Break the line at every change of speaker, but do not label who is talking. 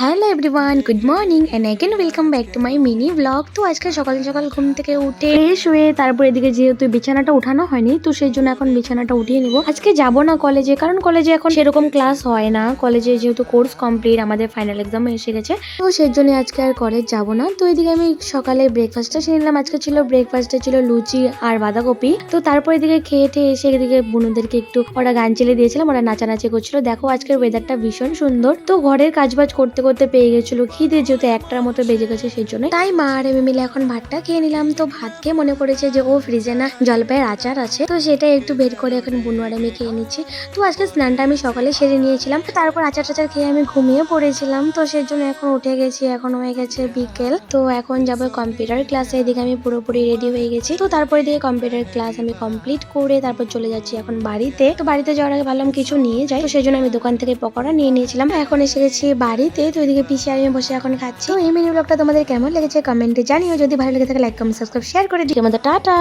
Hello everyone, good morning and again welcome back to my mini blog. তো আজকে সকাল সকাল ঘুম থেকে উঠে ফ্রেশ হয়ে তারপর এদিকে যেহেতু বিছানাটা উঠানো হয়নি, তো সেই জন্য এখন বিছানাটা উঠিয়ে নিব। আজকে যাব না কলেজে, কারণ কলেজে এখন সেরকম ক্লাস হয় না। কলেজে যেহেতু কোর্স কমপ্লিট, আমাদের ফাইনাল এক্সাম এসে গেছে, তো সেই জন্য আজকে আর কলেজ যাব না। তো এদিকে আমি সকালে ব্রেকফাস্টটা খেয়ে নিলাম। আজকে ছিল ব্রেকফাস্টে ছিল লুচি আর বাঁধাকপি। তো তারপর এদিকে খেয়ে টেয়ে এসে এদিকে বোনদেরকে একটু ওরা গান চেলে দিয়েছিলাম, ওরা নাচানাচি করছিল। দেখো আজকের ওয়েদারটা ভীষণ সুন্দর। তো ঘরের কাজবাজ করতে করতে পেয়ে গেছিল খিদে, যেহেতু 1টার মতো বেজে গেছে, সেই জন্য তাই মা আর আমি মিলে এখন ভাতটা খেয়ে নিলাম। তো ভাত খেয়ে মনে পড়েছে যে ও ফ্রিজে না জলপাইয়ের আচার আছে, তো সেটা একটু বের করে এখন বুনু আর আমি খেয়ে নিচ্ছি। তো আজকে স্নানটা আমি সকালে সেরে নিয়েছিলাম, তারপর আচার টাচার খেয়ে আমি ঘুমিয়ে পড়েছিলাম। তো সেই জন্য এখন উঠে গেছি, এখন হয়ে গেছে বিকেল। তো এখন যাবো কম্পিউটার ক্লাসে। এদিকে আমি পুরোপুরি রেডি হয়ে গেছি। তো তারপরে দিয়ে কম্পিউটার ক্লাস আমি কমপ্লিট করে তারপর চলে যাচ্ছি এখন বাড়িতে। তো বাড়িতে যাওয়ার আগে ভাবলাম কিছু নিয়ে যাই, তো সেই জন্য আমি দোকান থেকে পকোড়া নিয়ে নিয়েছিলাম। এখন এসে গেছি বাড়িতে। তো এদিকে পিসি আর আমি বসে এখন খাচ্ছি। তো এই মিনি ব্লগটা তোমাদের কেমন লেগেছে কমেন্টে জানিও। যদি ভালো লেগে থাকে লাইক কমেন্ট সাবস্ক্রাইব শেয়ার করে দিও। আমাদের টাটা।